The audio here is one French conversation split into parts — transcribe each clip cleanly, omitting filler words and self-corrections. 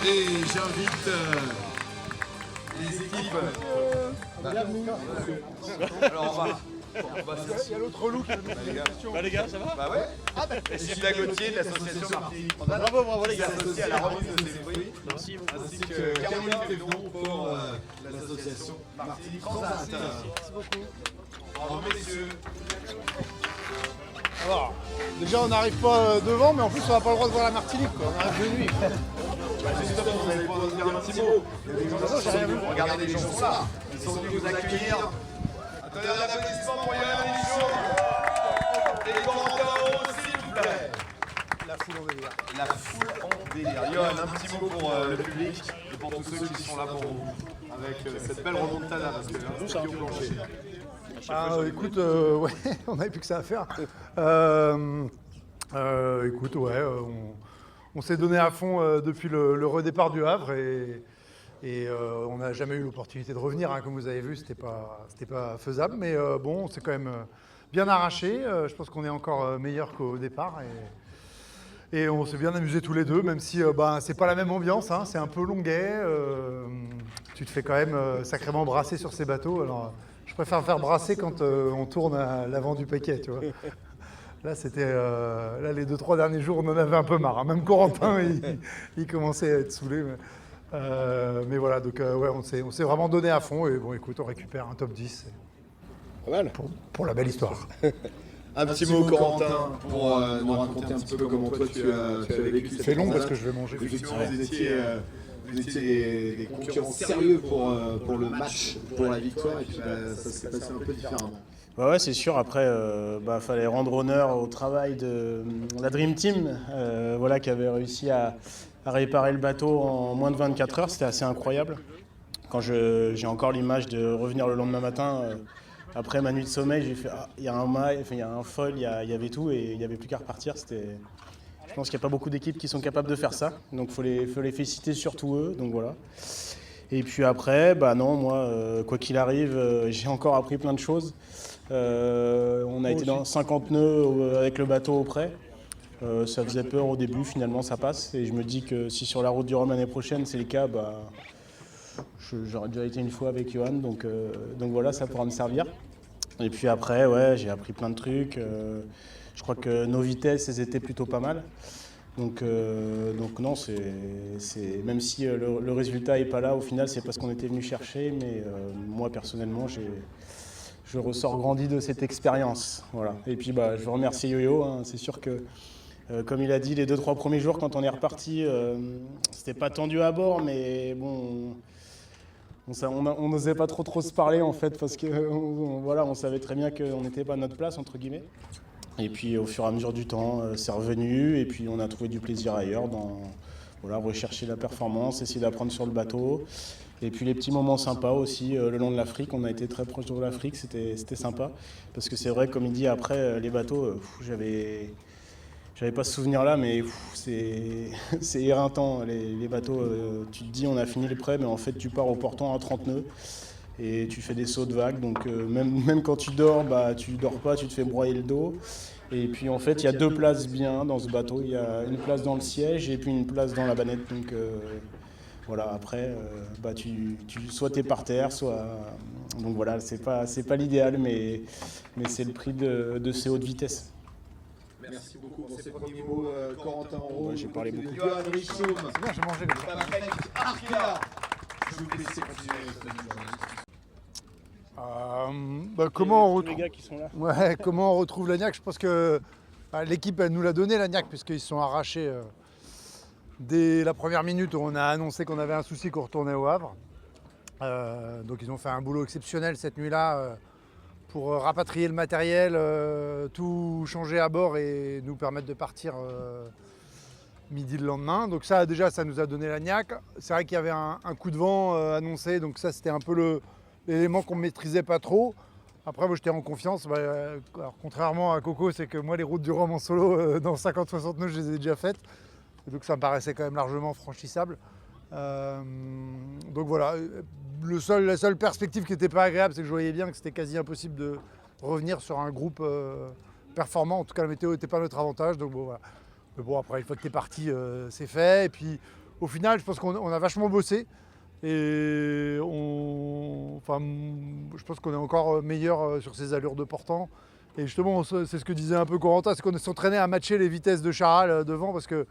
Et j'invite les équipes. Alors on va Il y a l'autre loup qui a mis une question. Bah les gars, ça va? Bah ouais. Et Sylvain Gauthier de l'association Martinique. Bravo les gars. Associé à la remise de ces fruits. Merci beaucoup. Ainsi que Caroline Thévenon pour l'association Martinique Transat. Merci beaucoup. Bravo messieurs. Alors, déjà on n'arrive pas devant, mais en plus on n'a pas le droit de voir la Martinique, quoi. On arrive de nuit. Justement, vous allez pouvoir nous dire un petit mot. Il y a des gens qui sont venus. Regardez, les gens sont là. Ils sont venus vous accueillir. Attendez un applaudissement pour Yann Michaud. Et les commentaires, s'il vous plaît. La foule en délire. La foule en délire. Johan, un petit mot pour le public et pour tous ceux qui sont là pour vous. Avec cette belle remontada, parce que là, c'est au plancher. Écoute, ouais, on n'avait plus que ça à faire. Écoute, ouais, on s'est donné à fond depuis le redépart du Havre et on n'a jamais eu l'opportunité de revenir. Hein, comme vous avez vu, c'était pas faisable, mais bon, on s'est quand même bien arraché. Je pense qu'on est encore meilleur qu'au départ et on s'est bien amusé tous les deux, même si c'est pas la même ambiance. Hein, c'est un peu longuet. Tu te fais quand même sacrément brasser sur ces bateaux. Alors, je préfère faire brasser quand on tourne à l'avant du paquet, tu vois. Là, là, les 2-3 derniers jours, on en avait un peu marre. Hein. Même Corentin, il commençait à être saoulé. Mais voilà, donc ouais, on s'est vraiment donné à fond. Et bon, écoute, on récupère un top 10 Pas mal. pour la belle histoire. Un petit mot, Corentin, pour nous raconter un petit peu comment toi tu as vécu cette C'est long parce transat. que je vais manger. Effectivement, vous étiez des concurrents sérieux pour le match, pour la victoire, et puis ça s'est passé un peu différemment. Ouais, c'est sûr. Après, fallait rendre honneur au travail de la Dream Team, qui avait réussi à réparer le bateau en moins de 24 heures. C'était assez incroyable. Quand j'ai encore l'image de revenir le lendemain matin, après ma nuit de sommeil, j'ai fait il y a un mât, il y a un foil, il y avait tout et il n'y avait plus qu'à repartir. Je pense qu'il n'y a pas beaucoup d'équipes qui sont capables de faire ça. Donc il faut les féliciter, surtout eux. Donc voilà. Et puis après, moi, quoi qu'il arrive, j'ai encore appris plein de choses. On a été dans 50 nœuds avec le bateau au près. Ça faisait peur au début, finalement ça passe. Et je me dis que si sur la route du Rhum l'année prochaine c'est le cas, j'aurais déjà été une fois avec Johan. Donc voilà, ça pourra me servir. Et puis après, ouais, j'ai appris plein de trucs. Je crois que nos vitesses, elles étaient plutôt pas mal. Donc non, c'est même si le résultat n'est pas là, au final, c'est parce qu'on était venu chercher. Mais moi, personnellement, je ressors grandi de cette expérience. Voilà. Et puis, je veux remercier Yo-Yo. Hein. C'est sûr que, comme il a dit, les 2-3 premiers jours, quand on est reparti, c'était pas tendu à bord, mais bon, on n'osait pas trop se parler, en fait, parce que on savait très bien qu'on n'était pas à notre place, entre guillemets. Et puis au fur et à mesure du temps, c'est revenu et puis on a trouvé du plaisir ailleurs rechercher la performance, essayer d'apprendre sur le bateau. Et puis les petits moments sympas aussi, le long de l'Afrique, on a été très proche de l'Afrique, c'était sympa. Parce que c'est vrai, comme il dit, après les bateaux, j'avais pas ce souvenir-là, mais c'est éreintant. Les bateaux, tu te dis on a fini le prêt, mais en fait tu pars au portant à 30 nœuds. Et tu fais des sauts de vagues, donc même quand tu dors, tu dors pas, tu te fais broyer le dos. Et puis en fait, il y a 2 places bien dans ce bateau. Il y a une place dans le siège et puis une place dans la banette. Donc voilà, après, soit tu es par terre, soit... Donc voilà, c'est pas l'idéal, mais c'est le prix de ces hautes vitesses. Merci beaucoup pour ces premiers mots, Corentin Enro. Ouais, j'ai parlé beaucoup. Johan Richoum, C'est bien, j'ai mangé comme ça. Patrick Arkea. Je vous laisse continuer. Comment on Tous les gars qui sont là. Ouais, comment on retrouve l'Agnac? Je pense que l'équipe elle nous l'a donné l'Agnac puisqu'ils se sont arrachés dès la première minute où on a annoncé qu'on avait un souci qu'on retournait au Havre. Donc ils ont fait un boulot exceptionnel cette nuit-là pour rapatrier le matériel, tout changer à bord et nous permettre de partir midi le lendemain. Donc ça déjà ça nous a donné l'Agnac. C'est vrai qu'il y avait un coup de vent annoncé, donc ça c'était un peu l'élément qu'on ne maîtrisait pas trop. Après, moi, j'étais en confiance. Alors, contrairement à Coco, c'est que moi, les routes du Rhum en solo, dans 50-60 nœuds, je les ai déjà faites. Et donc, ça me paraissait quand même largement franchissable. Donc voilà, la seule perspective qui n'était pas agréable, c'est que je voyais bien que c'était quasi impossible de revenir sur un groupe performant. En tout cas, la météo n'était pas notre avantage. Donc bon, voilà. Mais bon, après, une fois que tu es parti, c'est fait. Et puis, au final, je pense qu'on a vachement bossé. Et je pense qu'on est encore meilleur sur ses allures de portant. Et justement, c'est ce que disait un peu Corentin, c'est qu'on s'entraînait à matcher les vitesses de Charal devant, parce que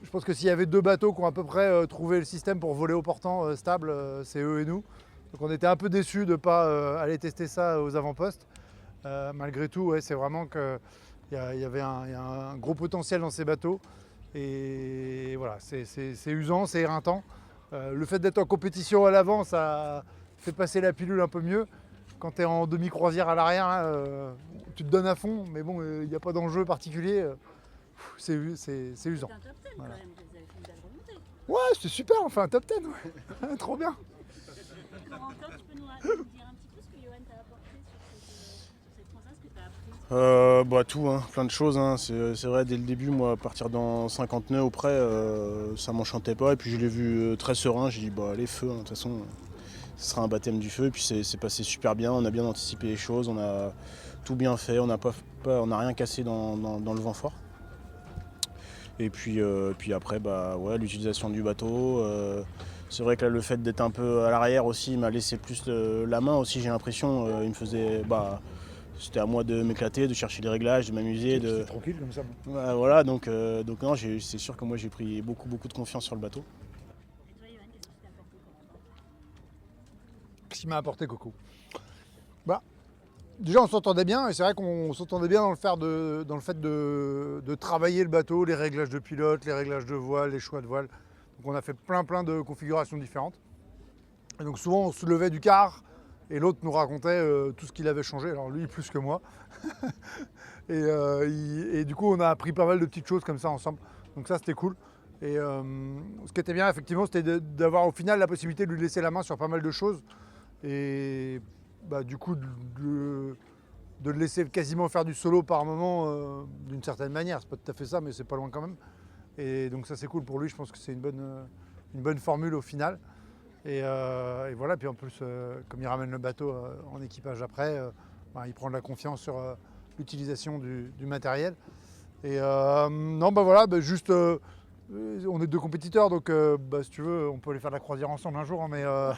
je pense que s'il y avait 2 bateaux qui ont à peu près trouvé le système pour voler au portant stable, c'est eux et nous. Donc on était un peu déçus de ne pas aller tester ça aux avant-postes. Malgré tout, ouais, c'est vraiment qu'il y avait un gros potentiel dans ces bateaux. Et voilà, c'est usant, c'est éreintant. Le fait d'être en compétition à l'avant, ça fait passer la pilule un peu mieux. Quand tu es en demi-croisière à l'arrière, tu te donnes à fond, mais bon, il n'y a pas d'enjeu particulier. C'est usant. C'était un top 10 Voilà. quand même, vous avez fait une belle remontée. Ouais, c'était super, on fait un top 10. Ouais. Trop bien. Corentin, tu peux nous dire un petit peu ce que Johan t'a apporté sur cette transat, ce que tu as appris? Tout, hein, plein de choses. Hein. C'est vrai, dès le début, moi, partir dans 50 nœuds auprès, ça m'enchantait pas. Et puis je l'ai vu très serein. J'ai dit, allez, feu, hein, de toute façon, ce sera un baptême du feu. Et puis c'est passé super bien. On a bien anticipé les choses. On a tout bien fait. On n'a rien cassé dans le vent fort. Et puis après, l'utilisation du bateau. C'est vrai que là, le fait d'être un peu à l'arrière aussi m'a laissé plus la main aussi, j'ai l'impression. Il me faisait. C'était à moi de m'éclater, de chercher les réglages, de m'amuser. C'est tranquille comme ça. Voilà, donc non, c'est sûr que moi j'ai pris beaucoup de confiance sur le bateau. Et toi, Johan, qu'est-ce qui t'a apporté Corentin? Qu'est-ce qui m'a apporté Coco? Déjà on s'entendait bien, et c'est vrai qu'on s'entendait bien dans le fait de travailler le bateau, les réglages de pilote, les réglages de voile, les choix de voile. Donc on a fait plein de configurations différentes. Et donc souvent on se levait du quart et l'autre nous racontait tout ce qu'il avait changé, alors lui plus que moi. et du coup on a appris pas mal de petites choses comme ça ensemble. Donc ça c'était cool. Et ce qui était bien effectivement c'était d'avoir au final la possibilité de lui laisser la main sur pas mal de choses. Et du coup de le laisser quasiment faire du solo par moment d'une certaine manière. C'est pas tout à fait ça, mais c'est pas loin quand même. Et donc ça c'est cool pour lui, je pense que c'est une bonne formule au final. Et voilà, puis en plus comme il ramène le bateau en équipage après, il prend de la confiance sur l'utilisation du matériel. Et juste on est 2 compétiteurs, donc si tu veux on peut aller faire de la croisière ensemble un jour, hein,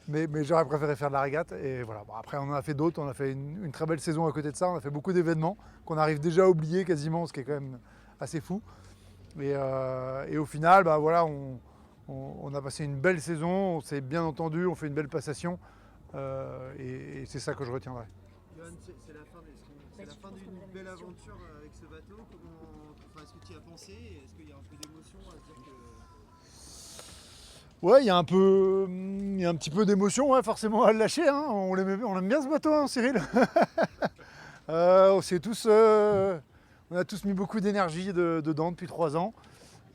mais j'aurais préféré faire de la régate. Et voilà. Après, on en a fait d'autres. On a fait une très belle saison à côté de ça. On a fait beaucoup d'événements qu'on arrive déjà à oublier quasiment, ce qui est quand même assez fou. Et au final, on a passé une belle saison. On s'est bien entendu. On fait une belle passation. Et c'est ça que je retiendrai. Johan, c'est la fin d'une belle aventure avec ce bateau. Est-ce que tu y as pensé? Est-ce qu'il y a un peu d'émotion à se dire que... Ouais, il y a un petit peu d'émotion, ouais, forcément à le lâcher. Hein. On aime bien ce bateau, hein, Cyril. On a tous mis beaucoup d'énergie dedans depuis 3 ans.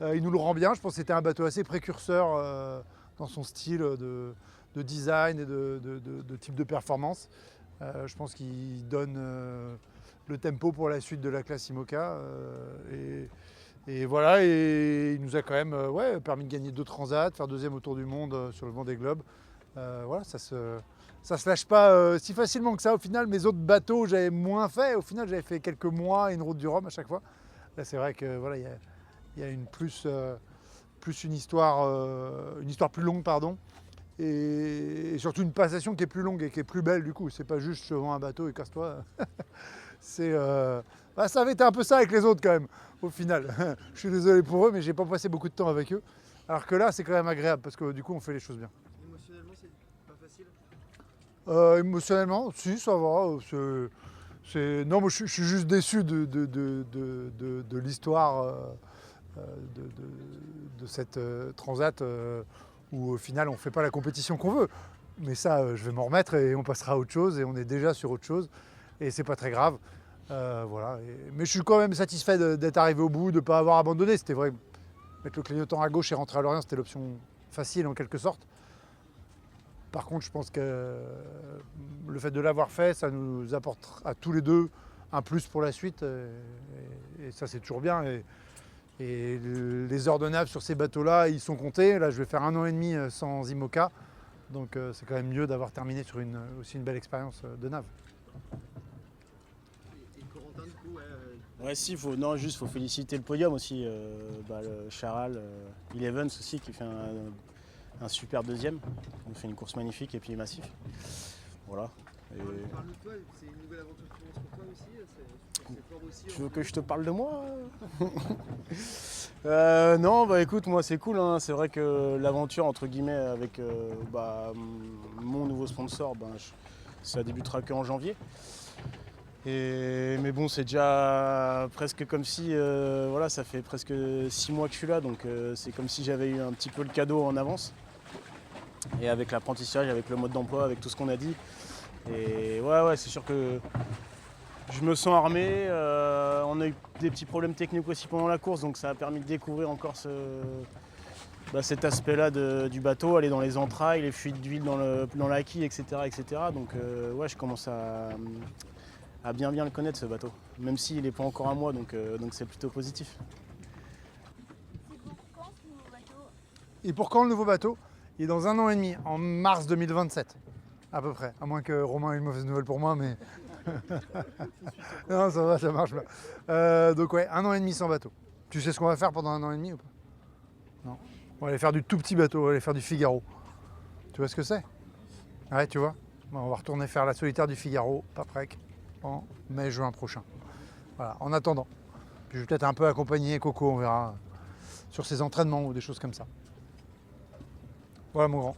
Il nous le rend bien. Je pense que c'était un bateau assez précurseur dans son style de design et de type de performance. Je pense qu'il donne le tempo pour la suite de la classe IMOCA. Et voilà, et il nous a quand même permis de gagner 2 transats, faire 2e autour du monde sur le Vendée Globe. Voilà, ça se lâche pas si facilement que ça. Au final, mes autres bateaux, j'avais moins fait. Au final, j'avais fait quelques mois et une route du Rhum à chaque fois. Là, c'est vrai que voilà, il y a une histoire plus longue, pardon. Et surtout une passation qui est plus longue et qui est plus belle du coup. C'est pas juste je vends un bateau et casse-toi. Ça avait été un peu ça avec les autres quand même, au final. Je suis désolé pour eux, mais j'ai pas passé beaucoup de temps avec eux. Alors que là, c'est quand même agréable parce que du coup, on fait les choses bien. Émotionnellement, c'est pas facile? Émotionnellement, si, ça va. Non, moi, je suis juste déçu de l'histoire de cette transat où au final, on ne fait pas la compétition qu'on veut. Mais ça, je vais m'en remettre et on passera à autre chose et on est déjà sur autre chose. Et c'est pas très grave. Voilà. Mais je suis quand même satisfait d'être arrivé au bout, de ne pas avoir abandonné. C'était vrai, mettre le clignotant à gauche et rentrer à Lorient, c'était l'option facile en quelque sorte. Par contre, je pense que le fait de l'avoir fait, ça nous apporte à tous les deux un plus pour la suite. Et ça, c'est toujours bien. Et les heures de nav sur ces bateaux-là, ils sont comptés. Là, je vais faire 1 an et demi sans IMOCA. Donc, c'est quand même mieux d'avoir terminé sur aussi une belle expérience de nav. Et Corentin, du coup, Ouais, si, faut féliciter le podium aussi. Le Charal, Elevens aussi, qui fait un super deuxième. Il fait une course magnifique et puis massif. Voilà. Et... Parle-nous de toi, c'est une nouvelle aventure qui commence pour toi aussi. C'est fort aussi. Tu veux que je te parle de moi? Non, bah écoute, moi c'est cool, hein. C'est vrai que l'aventure entre guillemets avec mon nouveau sponsor, ça débutera qu'en janvier. Mais bon, c'est déjà presque comme si, ça fait presque 6 mois que je suis là, donc c'est comme si j'avais eu un petit peu le cadeau en avance. Et avec l'apprentissage, avec le mode d'emploi, avec tout ce qu'on a dit. Et ouais, c'est sûr que je me sens armé. On a eu des petits problèmes techniques aussi pendant la course, donc ça a permis de découvrir encore cet aspect-là du bateau, aller dans les entrailles, les fuites d'huile dans la quille, etc. Donc je commence à bien le connaître, ce bateau, même s'il n'est pas encore à moi, donc c'est plutôt positif. C'est pour quand ce nouveau bateau? Et pour quand le nouveau bateau? Il est dans 1 an et demi, en mars 2027, à peu près. À moins que Romain ait une mauvaise nouvelle pour moi, mais... Non, ça va, ça marche pas. Donc ouais, 1 an et demi sans bateau. Tu sais ce qu'on va faire pendant 1 an et demi ou pas? Non. On va aller faire du tout petit bateau, on va aller faire du Figaro. Tu vois ce que c'est? Ouais, tu vois. On va retourner faire la solitaire du Figaro, Paprec, en mai-juin prochain. Voilà, en attendant. Puis je vais peut-être un peu accompagner Coco, on verra, sur ses entraînements ou des choses comme ça. Voilà mon grand.